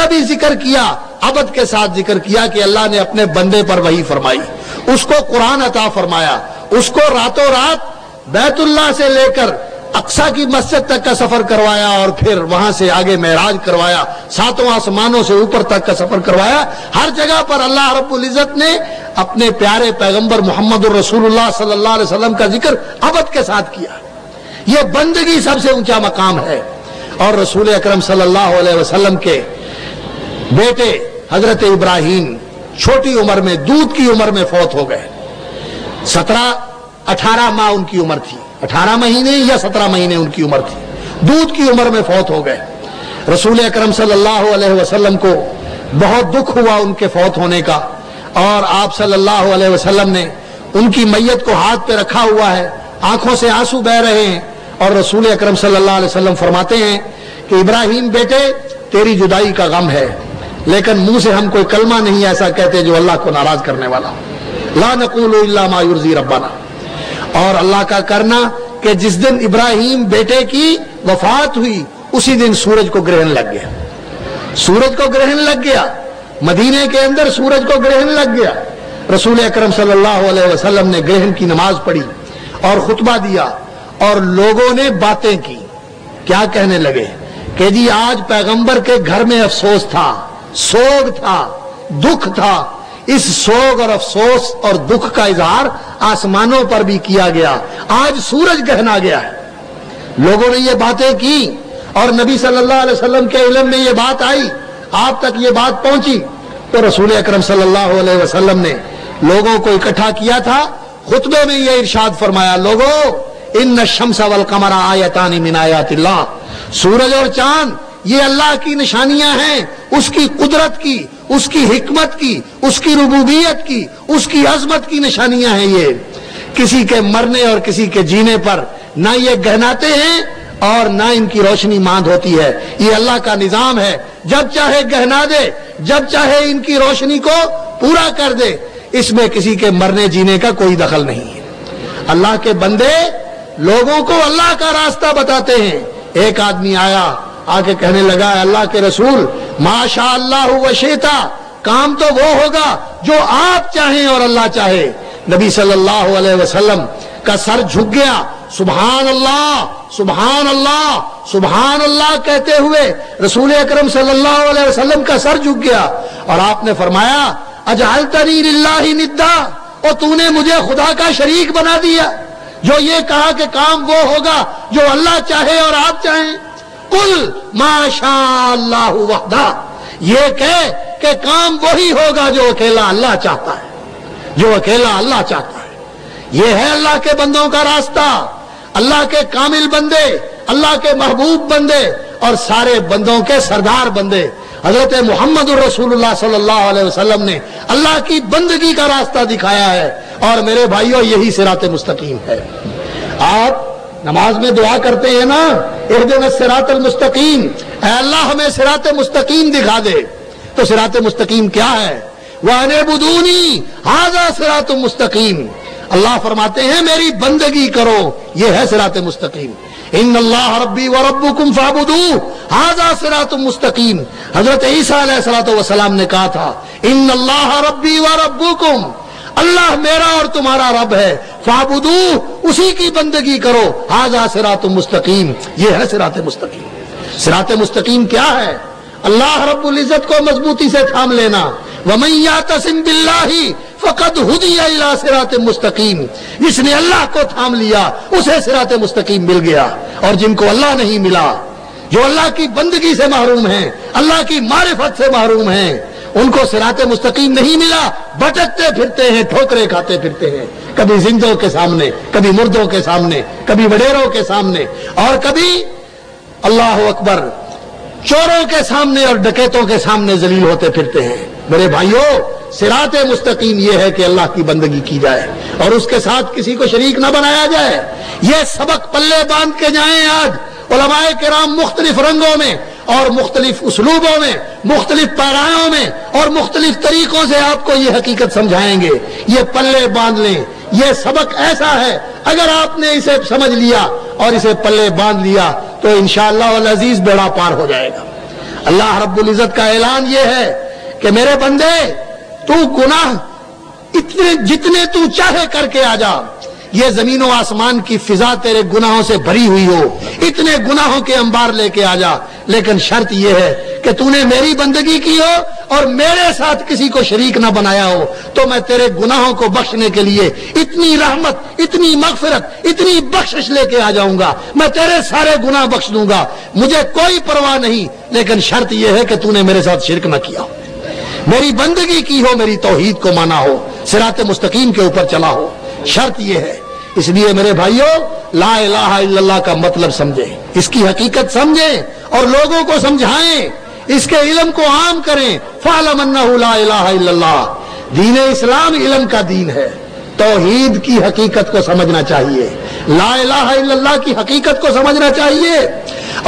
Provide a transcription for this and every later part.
بھی ذکر کیا، عبد کے ساتھ ذکر کیا کہ اللہ نے اپنے بندے پر وحی فرمائی، اس کو قرآن عطا فرمایا، اس کو راتوں رات بیت اللہ سے لے کر اقصیٰ کی مسجد تک کا سفر کروایا، اور پھر وہاں سے آگے معراج کروایا، ساتوں آسمانوں سے اوپر تک کا سفر کروایا۔ ہر جگہ پر اللہ رب العزت نے اپنے پیارے پیغمبر محمد الرسول اللہ صلی اللہ علیہ وسلم کا ذکر عبد کے ساتھ کیا۔ یہ بندگی سب سے اونچا مقام ہے۔ اور رسول اکرم صلی اللہ علیہ وسلم کے بیٹے حضرت ابراہیم چھوٹی عمر میں، دودھ کی عمر میں فوت ہو گئے۔ 18 ماہ ان کی عمر تھی، 18 مہینے یا 17 مہینے ان کی عمر تھی، دودھ کی عمر میں فوت ہو گئے۔ رسول اکرم صلی اللہ علیہ وسلم کو بہت دکھ ہوا ان کے فوت ہونے کا، اور آپ صلی اللہ علیہ وسلم نے ان کی میت کو ہاتھ پہ رکھا ہوا ہے، آنکھوں سے آنسو بہ رہے ہیں، اور رسول اکرم صلی اللہ علیہ وسلم فرماتے ہیں کہ ابراہیم بیٹے تیری جدائی کا غم ہے، لیکن منہ سے ہم کوئی کلمہ نہیں ایسا کہتے جو اللہ کو ناراض کرنے والا ہو، لا نقول الا ما یرضی ربنا۔ اور اللہ کا کرنا کہ جس دن ابراہیم بیٹے کی وفات ہوئی اسی دن سورج کو گرہن لگ گیا، سورج کو گرہن لگ گیا، مدینے کے اندر سورج کو گرہن لگ گیا۔ رسول اکرم صلی اللہ علیہ وسلم نے گرہن کی نماز پڑھی اور خطبہ دیا، اور لوگوں نے باتیں کی، کیا کہنے لگے کہ جی آج پیغمبر کے گھر میں افسوس تھا، سوگ تھا، دکھ تھا، اس سوگ اور افسوس اور دکھ کا اظہار آسمانوں پر بھی کیا گیا، آج سورج گہنا گیا ہے۔ لوگوں نے یہ باتیں کی، اور نبی صلی اللہ علیہ وسلم کے علم میں یہ بات آئی، آپ تک یہ بات پہنچی، تو رسول اکرم صلی اللہ علیہ وسلم نے لوگوں کو اکٹھا کیا تھا، خطبے میں یہ ارشاد فرمایا، لوگوں ان الشمس والقمر آیتان من آیات اللہ، سورج اور چاند یہ اللہ کی نشانیاں ہیں، اس کی قدرت کی، اس کی حکمت کی، اس کی ربوبیت کی، اس کی عظمت کی نشانیاں ہیں۔ یہ کسی کے مرنے اور کسی کے جینے پر نہ یہ گہناتے ہیں اور نہ ان کی روشنی ماند ہوتی ہے، یہ اللہ کا نظام ہے، جب چاہے گہنا دے، جب چاہے ان کی روشنی کو پورا کر دے، اس میں کسی کے مرنے جینے کا کوئی دخل نہیں ہے۔ اللہ کے بندے لوگوں کو اللہ کا راستہ بتاتے ہیں۔ ایک آدمی آیا، آ کے کہنے لگا، اللہ کے رسول ماشاء اللہ وشیتا، کام تو وہ ہوگا جو آپ چاہیں اور اللہ چاہے۔ نبی صلی اللہ علیہ وسلم کا سر جھک گیا، سبحان اللہ سبحان اللہ سبحان اللہ کہتے ہوئے رسول اکرم صلی اللہ علیہ وسلم کا سر جھک گیا، اور آپ نے فرمایا، اجعلتنی للہ ندا، اور تو نے مجھے خدا کا شریک بنا دیا، جو یہ کہا کہ کام وہ ہوگا جو اللہ چاہے اور آپ چاہیں۔ قل ما شاء اللہ وحدہ، یہ کہے کہ کام وہی ہوگا جو اکیلا اللہ چاہتا ہے، جو اکیلا اللہ چاہتا ہے۔ یہ ہے اللہ کے بندوں کا راستہ، اللہ کے کامل بندے، اللہ کے محبوب بندے، اور سارے بندوں کے سردار بندے۔ حضرت محمد الرسول اللہ صلی اللہ علیہ وسلم نے اللہ کی بندگی کا راستہ دکھایا ہے، اور میرے بھائیوں یہی صراط مستقیم ہے۔ آپ نماز میں دعا کرتے ہیں نا، اہدنا الصراط المستقیم، اے اللہ ہمیں صراط مستقیم دکھا دے، تو صراط مستقیم کیا ہے؟ وَأَنِ اعْبُدُونِي هَذَا صِرَاطٌ مستقیم، اللہ فرماتے ہیں میری بندگی کرو، یہ ہے صراط مستقیم۔ ان اللہ ربی وربکم فاعبدوہ ھذا صراط مستقیم۔ حضرت عیسیٰ علیہ الصلوۃ والسلام نے کہا تھا، ان اللہ ربی وربکم، اللہ میرا اور تمہارا رب ہے، فاعبدوہ، اسی کی بندگی کرو، ھذا صراط مستقیم، یہ ہے صراط مستقیم۔ صراط مستقیم کیا ہے؟ اللہ رب العزت کو مضبوطی سے تھام لینا، وَمَن يَعْتَصِم بِاللَّهِ فَقَدْ هُدِيَ إِلَىٰ صِرَاطٍ مستقیم، جس نے اللہ کو تھام لیا اسے صراط مستقیم مل گیا۔ اور جن کو اللہ نہیں ملا، جو اللہ کی بندگی سے محروم ہیں، اللہ کی معرفت سے محروم ہیں، ان کو صراط مستقیم نہیں ملا، بھٹکتے پھرتے ہیں، ٹھوکریں کھاتے پھرتے ہیں، کبھی زندوں کے سامنے، کبھی مردوں کے سامنے، کبھی وڈیروں کے سامنے، اور کبھی اللہ اکبر چوروں کے سامنے اور ڈکیتوں کے سامنے ذلیل ہوتے پھرتے ہیں۔ میرے بھائیوں، صراط مستقیم یہ ہے کہ اللہ کی بندگی کی جائے اور اس کے ساتھ کسی کو شریک نہ بنایا جائے۔ یہ سبق پلے باندھ کے جائیں۔ آج علماء کرام مختلف رنگوں میں اور مختلف اسلوبوں میں، مختلف پیرایوں میں اور مختلف طریقوں سے آپ کو یہ حقیقت سمجھائیں گے۔ یہ پلے باندھ لیں، یہ سبق ایسا ہے، اگر آپ نے اسے سمجھ لیا اور اسے پلے باندھ لیا تو انشاءاللہ العزیز بیڑا پار ہو جائے گا۔ اللہ رب العزت کا اعلان یہ ہے کہ میرے بندے تو گناہ جتنے تو چاہے کر کے آ جا، یہ زمین و آسمان کی فضا تیرے گناہوں سے بھری ہوئی ہو، اتنے گناہوں کے انبار لے کے آ جا، لیکن شرط یہ ہے کہ تو نے میری بندگی کی ہو اور میرے ساتھ کسی کو شریک نہ بنایا ہو، تو میں تیرے گناہوں کو بخشنے کے لیے اتنی رحمت، اتنی مغفرت، اتنی بخشش لے کے آ جاؤں گا، میں تیرے سارے گناہ بخش دوں گا، مجھے کوئی پرواہ نہیں، لیکن شرط یہ ہے کہ تو نے میرے ساتھ شرک نہ کیا ہو، میری بندگی کی ہو، میری توحید کو مانا ہو، صراط مستقیم کے اوپر چلا ہو، شرط یہ ہے۔ اس لیے میرے بھائیوں، لا الہ الا اللہ کا مطلب سمجھیں، اس کی حقیقت سمجھیں اور لوگوں کو سمجھائیں، اس کے علم کو عام کریں۔ فَاعْلَمْ أَنَّهُ لَا إِلَٰهَ إِلَّا اللَّهُ، دین اسلام علم کا دین ہے، توحید کی حقیقت کو سمجھنا چاہیے، لا الہ الا اللہ کی حقیقت کو سمجھنا چاہیے،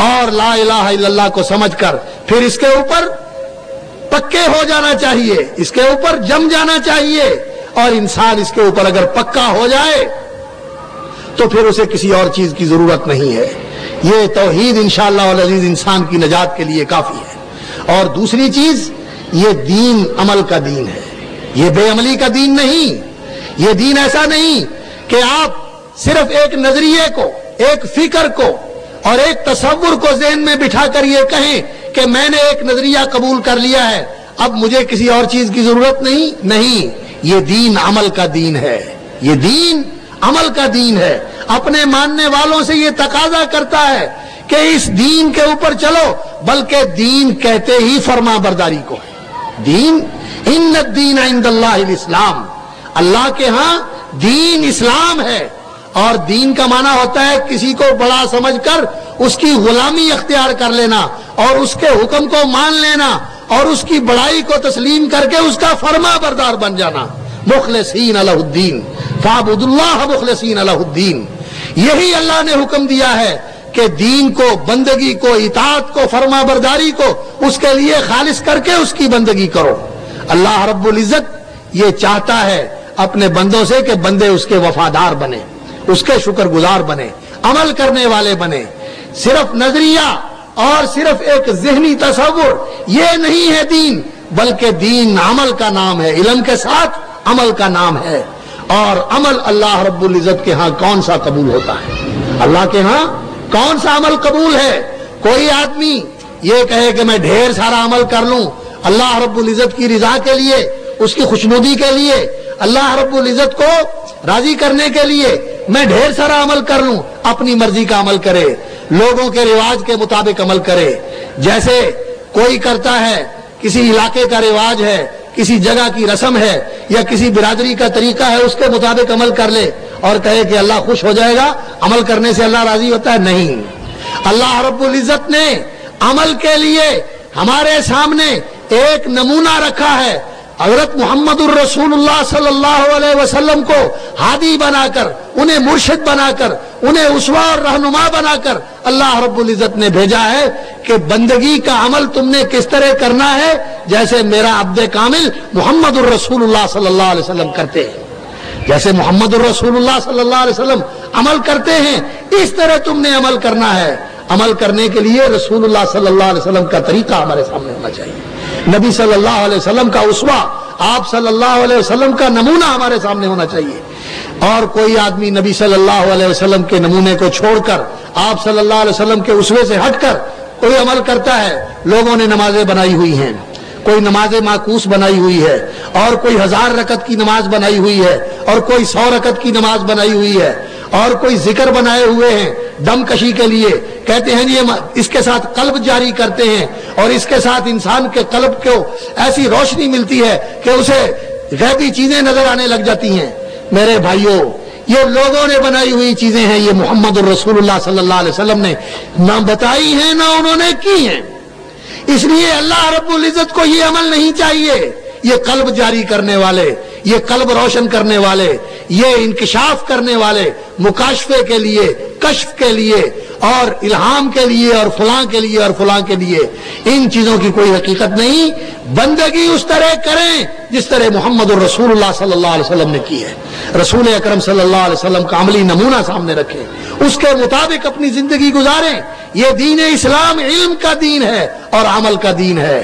اور لا الہ الا اللہ کو سمجھ کر پھر اس کے اوپر پکے ہو جانا چاہیے، اس کے اوپر جم جانا چاہیے، اور انسان اس کے اوپر اگر پکا ہو جائے تو پھر اسے کسی اور چیز کی ضرورت نہیں ہے۔ یہ توحید انشاءاللہ العزیز انسان کی نجات کے لیے کافی ہے۔ اور دوسری چیز، یہ دین عمل کا دین ہے، یہ بے عملی کا دین نہیں۔ یہ دین ایسا نہیں کہ آپ صرف ایک نظریے کو، ایک فکر کو اور ایک تصور کو ذہن میں بٹھا کر یہ کہیں کہ میں نے ایک نظریہ قبول کر لیا ہے، اب مجھے کسی اور چیز کی ضرورت نہیں۔ یہ دین عمل کا دین ہے، یہ دین عمل کا دین ہے۔ اپنے ماننے والوں سے یہ تقاضا کرتا ہے کہ اس دین کے اوپر چلو، بلکہ دین کہتے ہی فرما برداری کو ہے۔ دین، ان الدین عند اللہ الاسلام، اللہ کے ہاں دین اسلام ہے، اور دین کا معنی ہوتا ہے کسی کو بڑا سمجھ کر اس کی غلامی اختیار کر لینا اور اس کے حکم کو مان لینا اور اس کی بڑائی کو تسلیم کر کے اس کا فرما بردار بن جانا۔ مخلصین لہ الدین فاعبدوا اللہ مخلصین لہ الدین، یہی اللہ نے حکم دیا ہے کہ دین کو، بندگی کو، اطاعت کو، فرما برداری کو اس کے لیے خالص کر کے اس کی بندگی کرو۔ اللہ رب العزت یہ چاہتا ہے اپنے بندوں سے کہ بندے اس کے وفادار بنے، اس کے شکر گزار بنے، عمل کرنے والے بنے۔ صرف نظریہ اور صرف ایک ذہنی تصور یہ نہیں ہے دین، بلکہ دین عمل کا نام ہے، علم کے ساتھ عمل کا نام ہے۔ اور عمل اللہ رب العزت کے ہاں کون سا قبول ہوتا ہے؟ اللہ کے ہاں کون سا عمل قبول ہے؟ کوئی آدمی یہ کہے کہ میں ڈھیر سارا عمل کر لوں اللہ رب العزت کی رضا کے لیے، اس کی خوشنودی کے لیے، اللہ رب العزت کو راضی کرنے کے لیے میں ڈھیر سارا عمل کر لوں، اپنی مرضی کا عمل کرے، لوگوں کے رواج کے مطابق عمل کرے، جیسے کوئی کرتا ہے، کسی علاقے کا رواج ہے، کسی جگہ کی رسم ہے یا کسی برادری کا طریقہ ہے، اس کے مطابق عمل کر لے اور کہے کہ اللہ خوش ہو جائے گا، عمل کرنے سے اللہ راضی ہوتا ہے؟ نہیں۔ اللہ رب العزت نے عمل کے لیے ہمارے سامنے ایک نمونہ رکھا ہے۔ حضرت محمد الرسول اللہ صلی اللہ علیہ وسلم کو ہادی بنا کر، انہیں مرشد بنا کر، انہیں اسوہ اور رہنما بنا کر اللہ رب العزت نے بھیجا ہے کہ بندگی کا عمل تم نے کس طرح کرنا ہے، جیسے میرا عبد کامل محمد الرسول اللہ صلی اللہ علیہ وسلم کرتے ہیں، جیسے محمد الرسول اللہ صلی اللہ علیہ وسلم عمل کرتے ہیں، اس طرح تم نے عمل کرنا ہے۔ عمل کرنے کے لیے رسول اللہ صلی اللہ علیہ وسلم کا طریقہ ہمارے سامنے ہونا چاہیے، نبی صلی اللہ علیہ وسلم کا اسوہ، آپ صلی اللہ علیہ وسلم کا نمونہ ہمارے سامنے ہونا چاہیے۔ اور کوئی آدمی نبی صلی اللہ علیہ وسلم کے نمونے کو چھوڑ کر، آپ صلی اللہ علیہ وسلم کے اسوے سے ہٹ کر کوئی عمل کرتا ہے، لوگوں نے نمازیں بنائی ہوئی ہیں، کوئی نماز معکوس بنائی ہوئی ہے، اور کوئی 1000 رکعت کی نماز بنائی ہوئی ہے، اور کوئی 100 رکعت کی نماز بنائی ہوئی ہے، اور کوئی ذکر بنائے ہوئے ہیں دم کشی کے لیے، کہتے ہیں یہ اس کے ساتھ قلب جاری کرتے ہیں، اور اس کے ساتھ انسان کے قلب کو ایسی روشنی ملتی ہے کہ اسے غیبی چیزیں نظر آنے لگ جاتی ہیں۔ میرے بھائیوں، یہ لوگوں نے بنائی ہوئی چیزیں ہیں، یہ محمد الرسول اللہ صلی اللہ علیہ وسلم نے نہ بتائی ہیں نہ انہوں نے کی ہیں۔ اس لیے اللہ رب العزت کو یہ عمل نہیں چاہیے۔ یہ قلب جاری کرنے والے، یہ قلب روشن کرنے والے، یہ انکشاف کرنے والے، مکاشفے کے لیے، کشف کے لیے اور الہام کے لیے اور فلاں کے لیے اور فلاں کے لیے، ان چیزوں کی کوئی حقیقت نہیں۔ بندگی اس طرح کریں جس طرح محمد الرسول اللہ صلی اللہ علیہ وسلم نے کی ہے. رسول اکرم صلی اللہ علیہ وسلم کا عملی نمونہ سامنے رکھیں, اس کے مطابق اپنی زندگی گزاریں. یہ دین اسلام علم کا دین ہے اور عمل کا دین ہے.